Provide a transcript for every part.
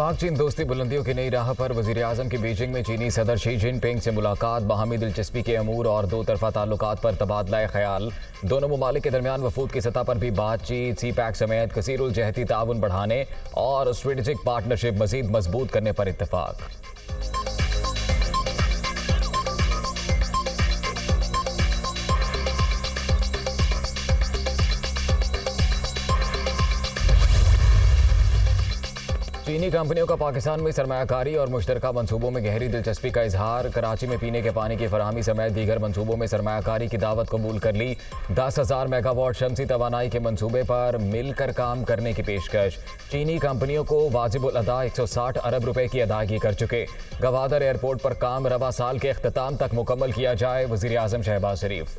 पाक चीन दोस्ती बुलंदियों की नई राह पर। वजीर आजम की बीजिंग में चीनी सदर शी जिनपिंग से मुलाकात, बाहमी दिलचस्पी के अमूर और दो तरफा ताल्लुकात पर तबादला ख्याल। दोनों ममालिक के दरमियान वफूद की सतह पर भी बातचीत। सी पैक समेत कसीरुल जहती ताउन बढ़ाने और स्ट्रेटेजिक पार्टनरशिप मजीद मजबूत करने पर इत्तफाक। चीनी कंपनियों का पाकिस्तान में सरमायाकारी और मुश्तरका मंसूबों में गहरी दिलचस्पी का इजहार। कराची में पीने के पानी की फराहमी समेत दीगर मंसूबों में सरमायाकारी की दावत कबूल कर ली। 10,000 मेगावाट शमसी तवानाई के मंसूबे पर मिलकर काम करने की पेशकश। चीनी कंपनियों को वाजिबुल अदा 160 अरब रुपए की अदायगी कर चुके। गवादर एयरपोर्ट पर काम रवा साल के अख्ताम तक मुकम्मल किया जाए, वजीर आजम शहबाज शरीफ।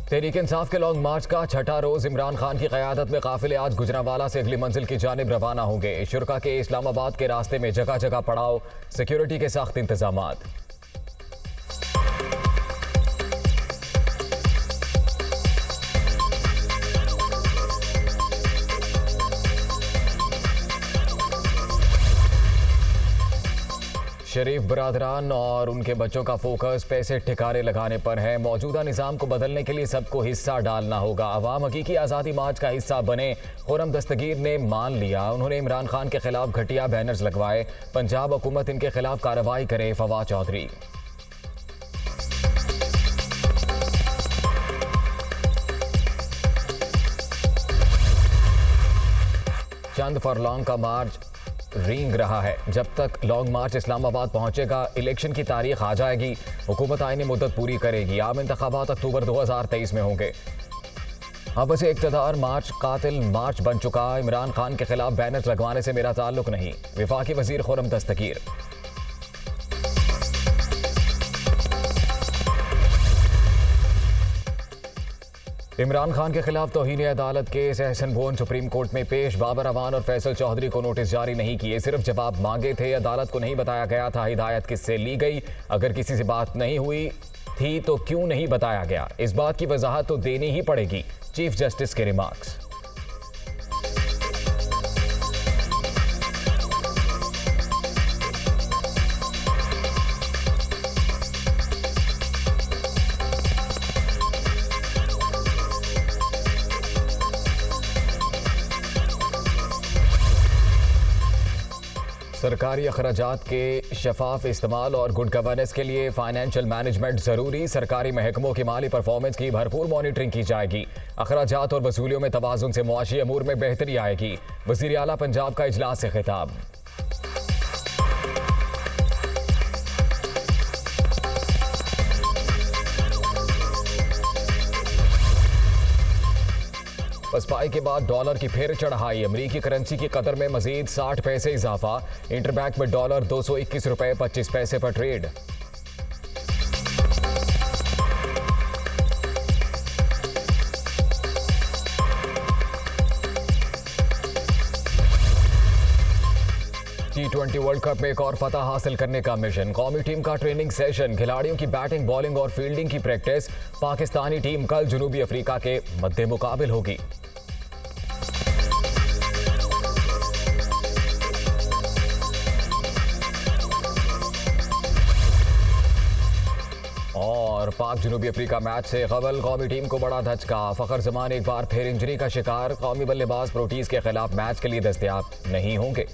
तहरीक इंसाफ के लॉन्ग मार्च का छठा रोज इमरान खान की क़यादत में काफिले आज गुजरांवाला से अगली मंजिल की जानिब रवाना होंगे। शुरका के इस्लामाबाद के रास्ते में जगह जगह पड़ाव, सिक्योरिटी के सख्त इंतजामात। शरीफ बरादरान और उनके बच्चों का फोकस पैसे ठिकाने लगाने पर है। मौजूदा निज़ाम को बदलने के लिए सबको हिस्सा डालना होगा। अवाम हकीकी आज़ादी मार्च का हिस्सा बने, खुर्रम दस्तगीर ने मान लिया। उन्होंने इमरान खान के खिलाफ घटिया बैनर्स लगवाए। पंजाब हुकूमत इनके खिलाफ कार्रवाई करे, फवाद चौधरी। चंद फरलॉन्ग का मार्च रेंग रहा है। जब तक लॉन्ग मार्च इस्लामाबाद पहुंचेगा, इलेक्शन की तारीख आ जाएगी। हुकूमत आईनी मुद्दत पूरी करेगी। आम इंतखाबात अक्टूबर 2023 में होंगे। अब से इक़्तिदार मार्च कातिल मार्च बन चुका। इमरान खान के खिलाफ बैनर्स लगवाने से मेरा ताल्लुक नहीं, वफाकी वजीर खुर्रम दस्तगीर। इमरान खान के खिलाफ तौहीन अदालत case, Ahsan Bhoon supreme court में पेश। बाबर अवान और फैसल चौधरी को नोटिस जारी नहीं किए, सिर्फ जवाब मांगे थे। अदालत को नहीं बताया गया था हिदायत किससे ली गई। अगर किसी से बात नहीं हुई थी तो क्यों नहीं बताया गया, इस बात की वजाहत तो देनी ही पड़ेगी। चीफ जस्टिस के रिमार्क्स। सरकारी अखराजात के शफाफ इस्तेमाल और गुड गवर्नेंस के लिए फाइनेंशियल मैनेजमेंट जरूरी। सरकारी महकमों की माली परफॉर्मेंस की भरपूर मॉनिटरिंग की जाएगी। अखराजात और वसूलियों में तवाज़ुन से मुआशी अमूर में बेहतरी आएगी। वज़ीर आला पंजाब का इजलास से खिताब। पसपाई के बाद डॉलर की फिर चढ़ाई। अमरीकी करेंसी की कदर में मजीद 60 पैसे इजाफा। इंटरबैंक में डॉलर 221 रुपए 25 पैसे पर ट्रेड। T20 वर्ल्ड कप में एक और फतह हासिल करने का मिशन। कौमी टीम का ट्रेनिंग सेशन, खिलाड़ियों की बैटिंग, बॉलिंग और फील्डिंग की प्रैक्टिस। पाकिस्तानी टीम कल जनूबी अफ्रीका के मद्दे मुकाबिल होगी। और पाक जनूबी अफ्रीका मैच से कबल कौमी टीम को बड़ा धचका। फखर जमान एक बार फिर इंजरी का शिकार। कौमी बल्लेबाज प्रोटीज के खिलाफ मैच के लिए दस्तयाब नहीं होंगे।